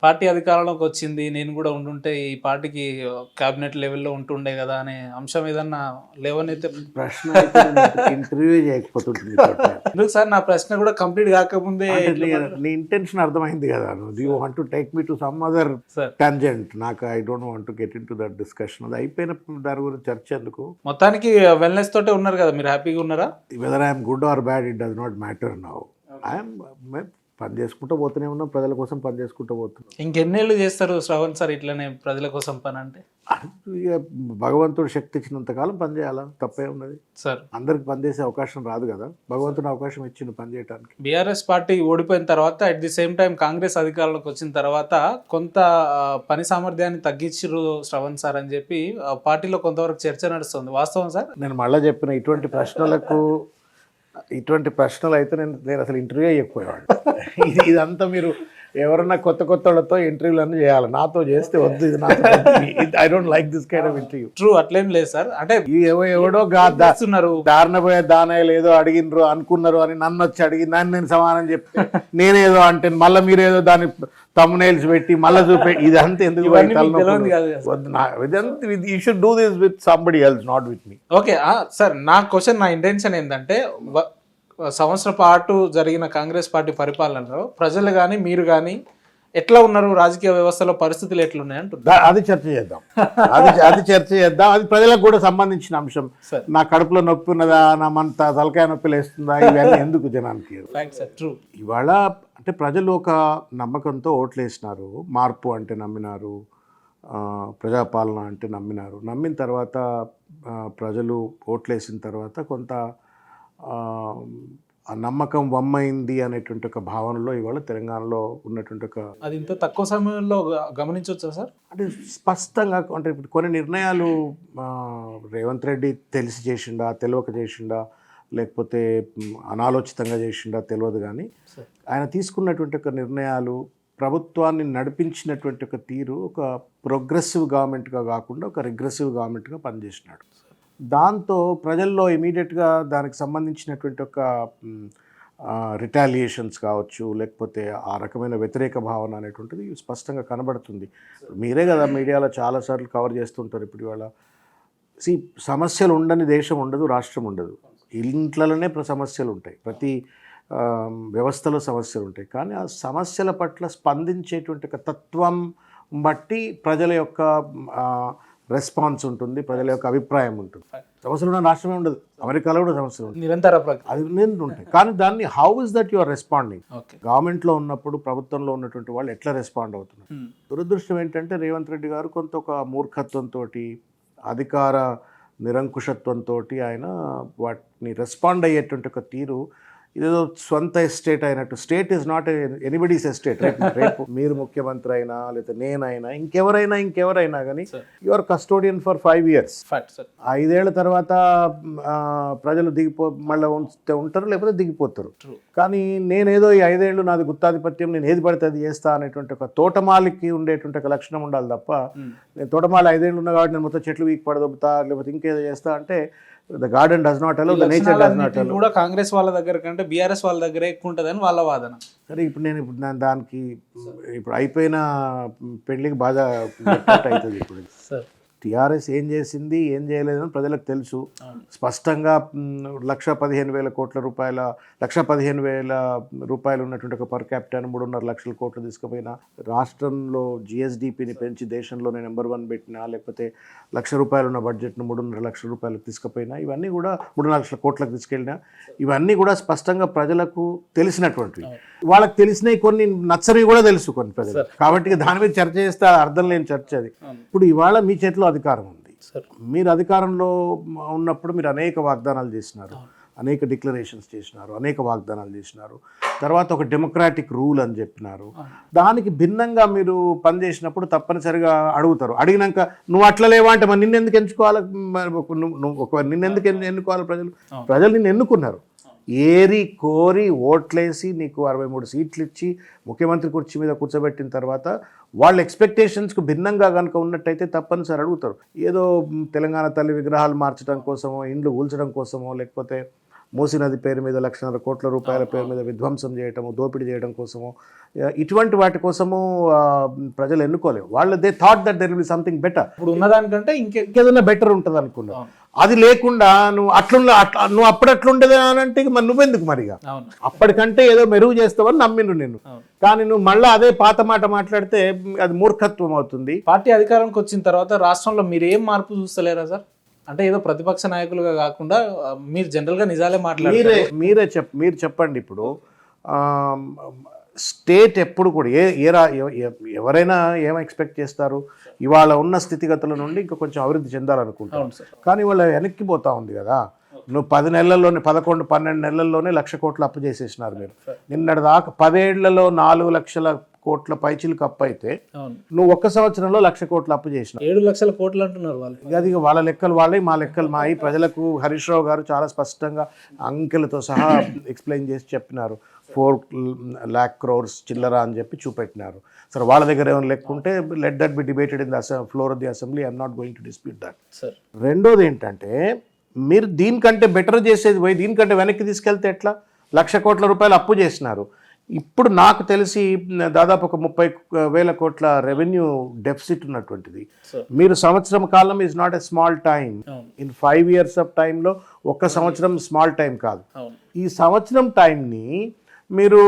Party అధికారంలోకి వచ్చింది. నేను గూడా ఉండుంటే ఈ పార్టీకి క్యాబినెట్ లెవెల్‌లో ఉంటుండే గదా! అనే అంశం ఏదన్నా లేవనైతే ప్రశ్న అయితే నేను ఇంటర్వ్యూ చేయకపోతుంటుంది తోటి నేను. ఎందుకు సార్ నా ప్రశ్న గూడా కంప్లీట్ గాకముందే అంటే ఇట్లా నీ మాట్లాడు నీ ఇంటెన్షన్ అర్థమైంది కదా. You want to take me to some other sir. Tangent. నాకు I don't want to get into that discussion. అది అయిపోయినప్పుడు దాని గురించి చర్చ ఎందుకు. మొత్తానికి వెల్‌నెస్ తోటే ఉన్నారు గదా! మీరు హ్యాపీగా ఉన్నారా? Whether I'm good or bad it does not matter now. I'm పని చేసుకుంటూ పోతూనే ఉన్నాం, ప్రజల కోసం పని చేసుకుంటూ పోతున్నాం. ఇంకెన్నేళ్ళు చేస్తారు శ్రవణ్ సార్ ఇట్లనే ప్రజల కోసం పని అంటే? ఇక భగవంతుడు శక్తి ఇచ్చినంతకాలం పని చేయాలా, తప్పే ఉన్నది. సార్, అందరికి పనిచేసే అవకాశం రాదు కదా, భగవంతుడు అవకాశం ఇచ్చిండు పని చేయడానికి. బీఆర్ఎస్ పార్టీ ఓడిపోయిన తర్వాత at the same time Congress అధికారంలోకి వచ్చిన తర్వాత కొంత పని సామర్థ్యాన్ని తగ్గించారు శ్రవణ్ సార్ అని చెప్పి పార్టీలో కొంతవరకు చర్చ నడుస్తుంది. వాస్తవం సార్? నేను మళ్ళీ చెప్పిన ఇటువంటి ప్రశ్నలు అయితే నేను అసలు ఇంటర్వ్యూ చేయకపోయేవాడు. ఇదంతా మీరు ఎవరన్నా కొత్త వాళ్ళతో ఇంటర్వ్యూలన్నీ చేయాలి, నాతో చేస్తే వద్దు. ఇది నాతో I don't like this kind of interview. True, అట్లేం లేదు సార్. అంటే ఎవడో చేస్తున్నారు దారిన పోయే దానాయలు ఏదో అడిగినరు అనుకున్నారు అని నన్ను వచ్చి అడిగి దాన్ని నేను సమానం చెప్తే నేనేదో అంటే మళ్ళీ మీరు ఏదో దాన్ని thumbnails పెట్టి మళ్ళీ చూపే ఇదంతా ఎందుకు? ఇవన్నీ మీకు తెలియదు కాదు కదా sir. You should do this with somebody else, not with me. Okay sir, నా క్వశ్చన్, నా ఇంటెన్షన్ ఏంటంటే సంవత్సరం పాటు జరిగిన కాంగ్రెస్ పార్టీ పరిపాలనలో ప్రజలు కానీ మీరు కానీ ఎట్లా ఉన్నారు, రాజకీయ వ్యవస్థలో పరిస్థితులు ఎట్లున్నాయి అంటున్నారు. అది చర్చ చేద్దాం. అది చర్చ చేద్దాం. అది ప్రజలకు కూడా సంబంధించిన అంశం. నా కడుపులో నొప్పి ఉన్నదా, నా మన తలకాయ నొప్పి లేస్తుందా, ఇవన్నీ ఎందుకు జనానికి. ట్రూ. ఇవాళ అంటే ప్రజలు ఒక నమ్మకంతో ఓట్లేసినారు. మార్పు అంటే నమ్మినారు, ప్రజాపాలన అంటే నమ్మినారు. నమ్మిన తర్వాత ప్రజలు ఓట్లేసిన తర్వాత కొంత ఆ నమ్మకం వమ్మైంది అనేటువంటి ఒక భావనలో ఇవాళ తెలంగాణలో ఉన్నటువంటి ఒక, అది ఇంత తక్కువ సమయంలో గమనించవచ్చా సార్? అంటే స్పష్టంగా అంటే ఇప్పుడు కొన్ని నిర్ణయాలు రేవంత్ రెడ్డి తెలిసి చేసిండా, తెలియక చేసిండా, లేకపోతే అనాలోచితంగా చేసిండా తెలియదు, కానీ ఆయన తీసుకున్నటువంటి ఒక నిర్ణయాలు, ప్రభుత్వాన్ని నడిపించినటువంటి ఒక తీరు ఒక ప్రోగ్రెసివ్ గవర్నమెంట్గా కాకుండా ఒక రిగ్రెసివ్ గవర్నమెంట్గా పనిచేసినాడు. దాంతో ప్రజల్లో ఇమీడియట్గా దానికి సంబంధించినటువంటి ఒక రిటాలియేషన్స్ కావచ్చు, లేకపోతే ఆ రకమైన వ్యతిరేక భావన అనేటువంటిది స్పష్టంగా కనబడుతుంది. మీరే కదా మీడియాలో చాలాసార్లు కవర్ చేస్తుంటారు. ఇప్పుడు ఇవాళ సమస్యలు ఉండని దేశం ఉండదు, రాష్ట్రం ఉండదు. ఇంట్లలోనే సమస్యలు ఉంటాయి, ప్రతి వ్యవస్థలో సమస్యలు ఉంటాయి. కానీ ఆ సమస్యల పట్ల స్పందించేటువంటి ఒక తత్వం బట్టి ప్రజల యొక్క రెస్పాన్స్ ఉంటుంది, ప్రజల యొక్క అభిప్రాయం ఉంటుంది. సమస్యలు ఉన్న రాష్ట్రమే ఉండదు, అమెరికాలో కూడా సమస్యలు ఉంటాయి, నిరంతర అది ఉంటాయి. కానీ దాన్ని how is that you are responding. గవర్నమెంట్లో ఉన్నప్పుడు, ప్రభుత్వంలో ఉన్నటువంటి వాళ్ళు ఎట్లా రెస్పాండ్ అవుతున్నారు. దురదృష్టం ఏంటంటే రేవంత్ రెడ్డి గారు కొంత ఒక మూర్ఖత్వంతో, అధికార నిరంకుశత్వంతో ఆయన వాటిని రెస్పాండ్ అయ్యేటువంటి ఒక తీరు ఇదేదో స్వంత ఎస్టేట్ అయినట్టు. State is not anybody's estate. రేపు మీరు ముఖ్యమంత్రి అయినా, లేకపోతే నేనైనా, ఇంకెవరైనా కానీ you are custodian for 5 years. 5 ఏళ్ల తర్వాత ప్రజలు మళ్ళీ ఉంటారు, లేకపోతే దిగిపోతారు. కానీ నేనేదో ఈ 5 ఏళ్ళు నాది గుత్తాధిపత్యం, నేను ఏది పడితే అది చేస్తా అనేటువంటి ఒక తోటమాలికి ఉండేటువంటి ఒక లక్షణం ఉండాలి తప్ప, నేను తోటమాలి 5 ఏళ్ళు ఉన్నా కాబట్టి నేను మొత్తం చెట్లు వీకి పడదొబ్బుతా, లేకపోతే ఇంకేదో చేస్తా అంటే the garden does not allow, the nature does not allow. కూడా కాంగ్రెస్ వాళ్ళ దగ్గర కంటే బీఆర్ఎస్ వాళ్ళ దగ్గర ఎక్కువ ఉంటుందని వాళ్ళ వాదన. సరే, ఇప్పుడు నేను దానికి ఇప్పుడు అయిపోయిన పెళ్లికి బాగా అవుతుంది. ఇప్పుడు టీఆర్ఎస్ ఏం చేసింది, ఏం చేయలేదని ప్రజలకు తెలుసు. స్పష్టంగా 1,15,000 కోట్ల రూపాయల 1,15,000 రూపాయలు ఉన్నటువంటి ఒక పర్ క్యాపిటాను 3.5 లక్షల కోట్లు తీసుకుపోయినా, రాష్ట్రంలో జిఎస్డిపిని పెంచి దేశంలోనే నెంబర్ 1 పెట్టినా, లేకపోతే ₹1,00,000 ఉన్న బడ్జెట్ను 3.5 లక్షల రూపాయలకు తీసుకుపోయినా, ఇవన్నీ కూడా 3.5 లక్షల కోట్లకు తీసుకెళ్ళినా, ఇవన్నీ కూడా స్పష్టంగా ప్రజలకు తెలిసినటువంటివి. వాళ్ళకి తెలిసినవి, కొన్ని నచ్చనివి కూడా తెలుసు కొన్ని ప్రజలు. కాబట్టి దాని మీద చర్చ చేస్తే అర్థం లేని చర్చ అది. ఇప్పుడు ఇవాళ మీ చేతిలో అధికారం ఉంది. మీరు అధికారంలో ఉన్నప్పుడు మీరు అనేక వాగ్దానాలు చేసినారు, అనేక డిక్లరేషన్స్ చేసినారు, అనేక వాగ్దానాలు చేసినారు. తర్వాత ఒక డెమోక్రాటిక్ రూల్ అని చెప్పినారు. దానికి భిన్నంగా మీరు పనిచేసినప్పుడు తప్పనిసరిగా అడుగుతారు. అడిగినాక నువ్వు అట్లా లేవా అంటే మరి నిన్నెందుకు ఎంచుకోవాలి, నిన్నెందుకు ఎన్నుకోవాలి? ప్రజలు నిన్ను ఎన్నుకున్నారు, ఏరి కోరి ఓట్లేసి నీకు 63 సీట్లు ఇచ్చి ముఖ్యమంత్రి కుర్చీ మీద కూర్చోబెట్టిన తర్వాత వాళ్ళ ఎక్స్పెక్టేషన్స్కు భిన్నంగా కనుక ఉన్నట్టయితే తప్పనిసరి అడుగుతారు. ఏదో తెలంగాణ తల్లి విగ్రహాలు మార్చడం కోసమో, ఇండ్లు కూల్చడం కోసమో, లేకపోతే మూసీ నది పేరు మీద 1,00,000 కోట్ల రూపాయల పేరు మీద విధ్వంసం చేయటము, దోపిడీ చేయడం కోసము, ఇటువంటి వాటి కోసము ప్రజలు ఎన్నుకోలేవు. వాళ్ళు they thought that there will be something better, ఇప్పుడు ఉన్నదానికంటే ఇంకేదైనా బెటర్ ఉంటుంది అనుకున్నా. అది లేకుండా నువ్వు నువ్వు అప్పుడు అట్లుండేది అని అంటే మరి నువ్వెందుకు మరిగా అప్పటికంటే ఏదో మెరుగు చేస్తావని నమ్మిను నేను. కానీ నువ్వు మళ్ళీ అదే పాత మాట మాట్లాడితే అది మూర్ఖత్వం అవుతుంది. పార్టీ అధికారంకి వచ్చిన తర్వాత రాష్ట్రంలో మీరు ఏం మార్పు చూస్తలేరా సార్? అంటే ఏదో ప్రతిపక్ష నాయకులుగా కాకుండా మీరు జనరల్గా నిజాలే మాట్లాడారు. మీరు చెప్పండి. ఇప్పుడు స్టేట్ ఎప్పుడు కూడా ఎవరైనా ఏం ఎక్స్పెక్ట్ చేస్తారు? ఇవాళ ఉన్న స్థితిగతుల నుండి ఇంకా కొంచెం అభివృద్ధి చెందాలనుకుంటారు. కానీ వాళ్ళ వెనక్కిపోతా ఉంది కదా. నువ్వు 10 నెలల్లోనే 11-12 నెలల్లోనే 1,00,000 కోట్లు అప్పు చేసేసినారు మీరు. నిన్నటి దాకా 10 ఏళ్లలో 4 లక్షల కోట్ల పైచిలకు అప్పు అయితే నువ్వు 1 సంవత్సరంలో 1,00,000 కోట్లు అప్పు చేసినావు. 7 లక్షల కోట్లు అంటున్నారు వాళ్ళు. అది వాళ్ళ లెక్కలు వాళ్ళే, మా లెక్కలు మాయి. ప్రజలకు హరీష్ రావు గారు చాలా స్పష్టంగా అంకెలతో సహా ఎక్స్ప్లెయిన్ చేసి చెప్పినారు. 4 lakh crores చిల్లర అని చెప్పి చూపెట్టినారు. సరే, వాళ్ళ దగ్గర ఏమైనా లెక్క ఉంటే let that be debated in the floor of the assembly. I'm not going to dispute that. రెండోది ఏంటంటే, మీరు దీనికంటే బెటర్ చేసేది పోయి దీనికంటే వెనక్కి తీసుకెళ్తే ఎట్లా? 1,00,000 కోట్ల రూపాయలు అప్పు చేసినారు. ఇప్పుడు నాకు తెలిసి దాదాపు ఒక 30,000 కోట్ల రెవెన్యూ డెఫిసిట్ ఉన్నటువంటిది. మీరు సంవత్సరం కాలం is not a small time. In 5 years of టైంలో 1 సంవత్సరం స్మాల్ టైం కాదు. ఈ సంవత్సరం టైంని మీరు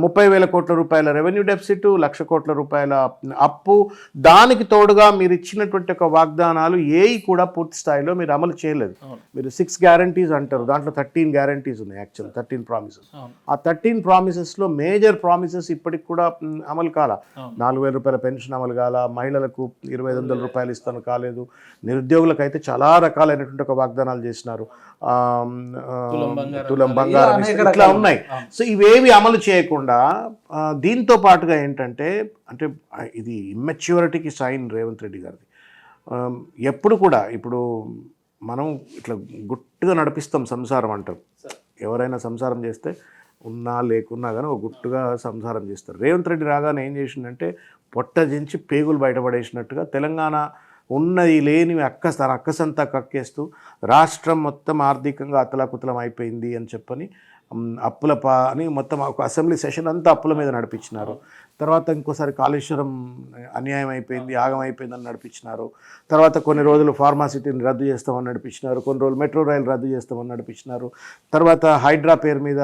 30,000 కోట్ల రూపాయల రెవెన్యూ డెఫిసిట్, 1,00,000 కోట్ల రూపాయల అప్పు, దానికి తోడుగా మీరు ఇచ్చినటువంటి ఒక వాగ్దానాలు ఏవి కూడా పూర్తి స్థాయిలో మీరు అమలు చేయలేదు. మీరు 6 guarantees అంటారు, దాంట్లో 13 guarantees ఉన్నాయి. Actual 13 promises. ఆ 13 ప్రామిసెస్లో మేజర్ ప్రామిసెస్ ఇప్పటికి కూడా అమలు కాల. 4,000 రూపాయల పెన్షన్ అమలు కాల, మహిళలకు 2,500 రూపాయలు ఇస్తాను కాలేదు, నిరుద్యోగులకు అయితే చాలా రకాలైనటువంటి ఒక వాగ్దానాలు చేసినారు. తులం బంగారం ఇట్లా ఉన్నాయి. సో ఇవేవి అమలు చేయకుండా దీంతో పాటుగా ఏంటంటే, అంటే ఇది ఇమ్మెచ్యూరిటీకి సైన్ రేవంత్ రెడ్డి గారిది. ఎప్పుడు కూడా ఇప్పుడు మనం ఇట్లా గుట్టుగా నడిపిస్తాం సంసారం అంటారు. ఎవరైనా సంసారం చేస్తే ఉన్నా లేకున్నా కానీ ఒక గుట్టుగా సంసారం చేస్తారు. రేవంత్ రెడ్డి రాగానే ఏం చేసిందంటే పొట్ట దించి పేగులు బయటపడేసినట్టుగా తెలంగాణ ఉన్నది లేనివి అక్కసంతా కక్కేస్తూ రాష్ట్రం మొత్తం ఆర్థికంగా అతలాకుతలం అయిపోయింది అని చెప్పని అని మొత్తం ఒక అసెంబ్లీ సెషన్ అంతా అప్పుల మీద నడిపించినారు. తర్వాత ఇంకోసారి కాళేశ్వరం అన్యాయం అయిపోయింది, ఆగం అయిపోయిందని నడిపించినారు. తర్వాత కొన్ని రోజులు ఫార్మాసిటీని రద్దు చేస్తామని నడిపించినారు, కొన్ని రోజులు మెట్రో రైలు రద్దు చేస్తామని నడిపించినారు. తర్వాత హైడ్రా పేరు మీద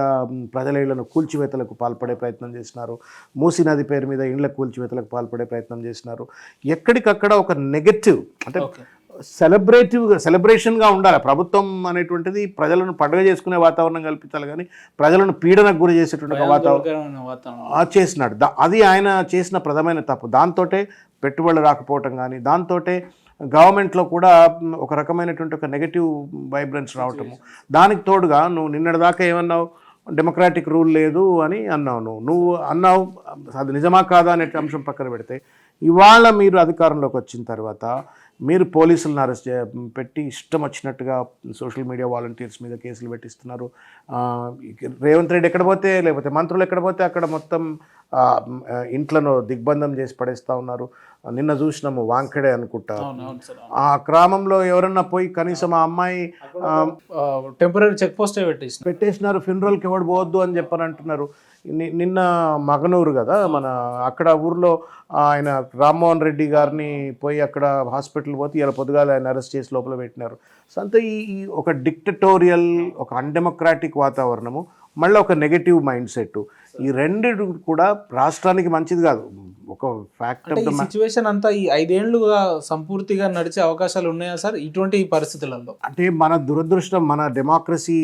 ప్రజల ఇళ్లను కూల్చివేతలకు పాల్పడే ప్రయత్నం చేసినారు. మూసీ నది పేరు మీద ఇండ్ల కూల్చివేతలకు పాల్పడే ప్రయత్నం చేసినారు. ఎక్కడికక్కడ ఒక నెగటివ్, అంటే సెలబ్రేషన్గా ఉండాలి. ప్రభుత్వం అనేటువంటిది ప్రజలను పండుగ చేసుకునే వాతావరణం కల్పించాలి, కానీ ప్రజలను పీడనకు గురి చేసేటువంటి వాతావరణం చేసినాడు. అది ఆయన చేసిన ప్రధానమైన తప్పు. దాంతో పెట్టుబడులు రాకపోవటం కానీ, దాంతో గవర్నమెంట్లో కూడా ఒక రకమైనటువంటి ఒక నెగటివ్ వైబ్రెన్స్ రావటము. దానికి తోడుగా నువ్వు నిన్నటిదాకా ఏమన్నావు? డెమోక్రాటిక్ రూల్ లేదు అని అన్నావు. నువ్వు అన్నావు, అది నిజమా కాదా అనే అంశం పక్కన పెడితే, ఇవాళ మీరు అధికారంలోకి వచ్చిన తర్వాత మీరు పోలీసులను అరెస్ట్ పెట్టి ఇష్టం వచ్చినట్టుగా సోషల్ మీడియా వాలంటీర్స్ మీద కేసులు పెట్టిస్తున్నారు. రేవంత్ రెడ్డి ఎక్కడ పోతే, లేకపోతే మంత్రులు ఎక్కడ పోతే అక్కడ మొత్తం ఇంట్లను దిగ్బంధం చేసి పడేస్తూ ఉన్నారు. నిన్న చూసినాము వాంఖడే అనుకుంటా, ఆ గ్రామంలో ఎవరన్నా పోయి కనీసం ఆ అమ్మాయి టెంపరీ చెక్ పోస్ట్ పెట్టేసినారు, ఫ్యూనరల్కి ఎవడు పోవద్దు అని చెప్పని అంటున్నారు. నిన్న మగనూరు కదా మన, అక్కడ ఊర్లో ఆయన రామ్మోహన్ రెడ్డి గారిని పోయి అక్కడ హాస్పిటల్ పోతే ఇలా పొద్దుగాల ఆయన అరెస్ట్ చేసి లోపల పెట్టినారు. సో అంతా ఈ ఒక డిక్టటోరియల్, ఒక అన్డెమోక్రాటిక్ వాతావరణము, మళ్ళీ ఒక నెగటివ్ మైండ్ సెట్, ఈ రెండు కూడా రాష్ట్రానికి మంచిది కాదు. ఒక ఫ్యాక్ట్ ఆఫ్ ద సిచ్యువేషన్ అంతా ఈ 5 ఏళ్లుగా సంపూర్తిగా నడిచే అవకాశాలు ఉన్నాయా సార్ ఇటువంటి పరిస్థితులలో? అంటే మన దురదృష్టం, మన డెమోక్రసీ,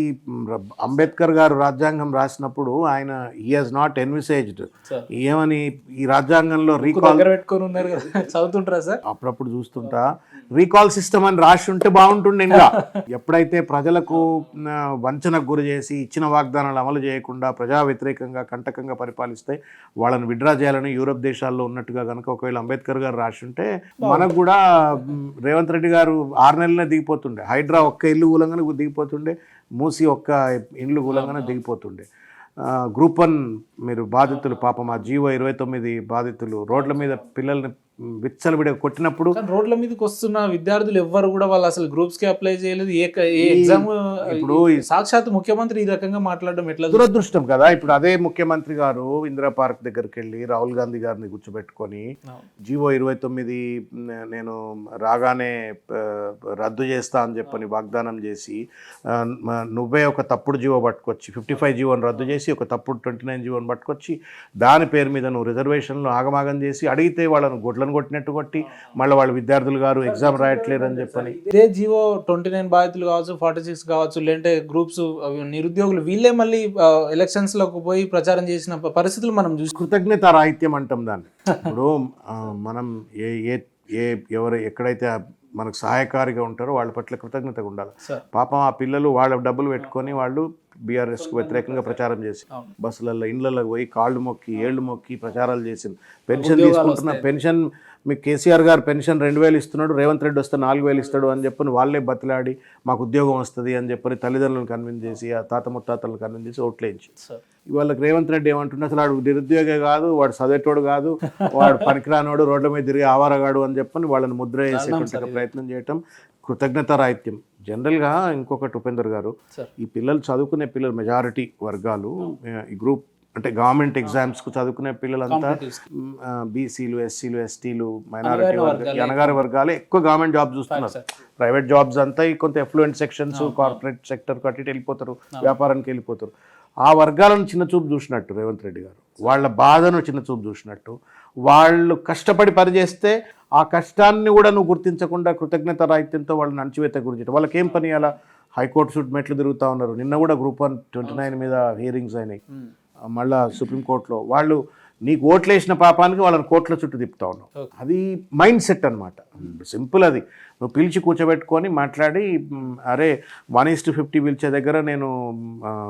అంబేద్కర్ గారు రాజ్యాంగం రాసినప్పుడు ఆయన హీ హాజ్ నాట్ ఎన్విసేజ్డ్ ఏమని ఈ రాజ్యాంగంలో రీకాల్ పెట్టుకొని ఉన్నారు కదా, చదువుతుంటారా సార్? అప్పుడప్పుడు చూస్తుంటా, రీకాల్ సిస్టమ్ అని రాసి ఉంటే బాగుంటుండే. ఇంకా ఎప్పుడైతే ప్రజలకు వంచనకు గురి చేసి ఇచ్చిన వాగ్దానాలు అమలు చేయకుండా ప్రజా వ్యతిరేకంగా కంటకంగా పరిపాలిస్తే వాళ్ళని విడ్రా చేయాలని యూరోప్ దేశాల్లో ఉన్నట్టుగా కనుక ఒకవేళ అంబేద్కర్ గారు రాసి ఉంటే మనకు కూడా రేవంత్ రెడ్డి గారు 6 నెలలనే దిగిపోతుండే. హైడ్రా ఒక్క ఇల్లు కూలంగానే దిగిపోతుండే, మూసి ఒక్క ఇండ్లు కూలంగానే దిగిపోతుండే. గ్రూప్ 1 మీరు బాధితులు పాపం, ఆ జీవో 29 బాధితులు రోడ్ల మీద పిల్లల్ని విచ్చలవిడ కొట్టినప్పుడు కానీ రోడ్ల మీదకి వస్తున్న విద్యార్థులు ఎవ్వరు కూడా వాళ్ళు అసలు గ్రూప్స్ కి అప్లై చేయలేదు, ఏ ఎగ్జామ్. ఇప్పుడు సాక్షాత్ ముఖ్యమంత్రి ఈ రకంగా మాట్లాడడం ఎట్లా? దురదృష్టం కదా. ఇప్పుడు అదే ముఖ్యమంత్రి గారు ఇందిరా పార్క్ దగ్గరికి వెళ్ళి రాహుల్ గాంధీ గారిని కూర్చోబెట్టుకొని జీవో 29 నేను రాగానే రద్దు చేస్తా అని చెప్పని వాగ్దానం చేసి నువ్వే ఒక తప్పుడు జీవో పట్టుకొచ్చి 55 జీవోని రద్దు చేసి ఒక తప్పుడు 29 జీవోని పట్టుకొచ్చి దాని పేరు మీద నువ్వు రిజర్వేషన్లు ఆగమాగం చేసి అడిగితే వాళ్ళను గొడ్లను కొట్టినట్టు కొట్టి మళ్ళీ వాళ్ళ విద్యార్థులు గారు ఎగ్జామ్ రాయట్లేరు అని చెప్పని ఇదే జీవో 29 బాధితులు కావచ్చు, 46 కావచ్చు, లేదంటే గ్రూప్స్ నిరుద్యోగులు వీళ్ళే మళ్ళీ ఎలక్షన్స్ లోకి పోయి ప్రచారం చేసిన పరిస్థితులు మనం చూసి కృతజ్ఞత రాహిత్యం అంటాం దాన్ని. ఇప్పుడు మనం ఎవరు ఎక్కడైతే మనకు సహాయకారిగా ఉంటారో వాళ్ళ పట్ల కృతజ్ఞతగా ఉండాలి. పాపం ఆ పిల్లలు వాళ్ళ డబ్బులు పెట్టుకొని వాళ్ళు బీఆర్ఎస్కు వ్యతిరేకంగా ప్రచారం చేసి బస్సులలో ఇండ్లలో పోయి కాళ్ళు మొక్కి ఏళ్ళు మొక్కి ప్రచారాలు చేసింది. పెన్షన్ తీసుకుంటున్న పెన్షన్ మీకు కేసీఆర్ గారు పెన్షన్ 2000 ఇస్తున్నాడు, రేవంత్ రెడ్డి వస్తే 4000 ఇస్తాడు అని చెప్పని వాళ్ళే బతిలాడి మాకు ఉద్యోగం వస్తుంది అని చెప్పని తల్లిదండ్రులను కన్విన్స్ చేసి ఆ తాత ముత్తాతలను కన్విన్స్ చేసి ఓట్లేయించి వాళ్ళకి రేవంత్ రెడ్డి ఏమంటున్నా అసలు వాడు నిరుద్యోగే కాదు, వాడు చదివేటోడు కాదు, వాడు పనికిరానోడు, రోడ్ల మీద తిరిగి ఆవారగాడు అని చెప్పని వాళ్ళని ముద్ర వేసేటువంటి ప్రయత్నం చేయటం కృతజ్ఞత రాహిత్యం. జనరల్గా ఇంకొకటి ఉపేందర్ గారు, ఈ పిల్లలు చదువుకునే పిల్లలు మెజారిటీ వర్గాలు ఈ గ్రూప్ అంటే గవర్నమెంట్ ఎగ్జామ్స్కు చదువుకునే పిల్లలంతా బీసీలు, ఎస్సీలు, ఎస్టీలు, మైనారిటీ అనగారి వర్గాలే ఎక్కువ గవర్నమెంట్ జాబ్ చూస్తున్నారు. ప్రైవేట్ జాబ్స్ అంతా కొంత ఎఫ్లూయెంట్ సెక్షన్స్ కార్పొరేట్ సెక్టర్ కట్టి వెళ్ళిపోతారు, వ్యాపారానికి వెళ్ళిపోతారు. ఆ వర్గాలను చిన్నచూపు చూసినట్టు రేవంత్ రెడ్డి గారు, వాళ్ళ బాధను చిన్నచూపు చూసినట్టు, వాళ్ళు కష్టపడి పనిచేస్తే ఆ కష్టాన్ని కూడా నువ్వు గుర్తించకుండా కృతజ్ఞత రాహిత్యంతో వాళ్ళని అణచివేత గురించి వాళ్ళకి ఏం పని అలా హైకోర్టు చుట్టూ మెట్లు తిరుగుతూ ఉన్నారు. నిన్న కూడా గ్రూప్ 129 మీద హియరింగ్స్ అయినాయి. మళ్ళా సుప్రీంకోర్టులో వాళ్ళు నీకు ఓట్లు వేసిన పాపానికి వాళ్ళని కోర్టుల చుట్టూ తిప్పుతా ఉన్నావు. అది మైండ్ సెట్ అనమాట. సింపుల్. అది నువ్వు పిలిచి కూర్చోబెట్టుకొని మాట్లాడి అరే 1:50 పిలిచే దగ్గర నేను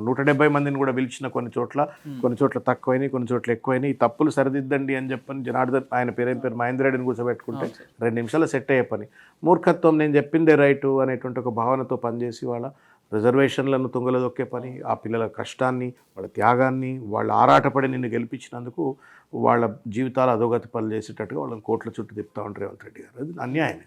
170 మందిని కూడా పిలిచిన కొన్ని చోట్ల తక్కువైనాయి, కొన్ని చోట్ల ఎక్కువైనాయి, ఈ తప్పులు సరిదిద్దండి అని చెప్పని జనార్దన్ ఆయన పేరు మహేందర్ రెడ్డిని కూర్చోబెట్టుకుంటే 2 నిమిషాలు సెట్ అయ్యే పని. మూర్ఖత్వం, నేను చెప్పిందే రైటు అనేటువంటి ఒక భావనతో పనిచేసి వాళ్ళ రిజర్వేషన్లను తుంగలో దొక్కే పని, ఆ పిల్లల కష్టాన్ని, వాళ్ళ త్యాగాన్ని, వాళ్ళ ఆరాటపడి నిన్ను గెలిపించినందుకు వాళ్ళ జీవితాలు అధోగతి పనులు చేసేటట్టుగా వాళ్ళని కోట్ల చుట్టూ తిప్పుతూ ఉంటారు రేవంత్ రెడ్డి గారు. అది అన్యాయం.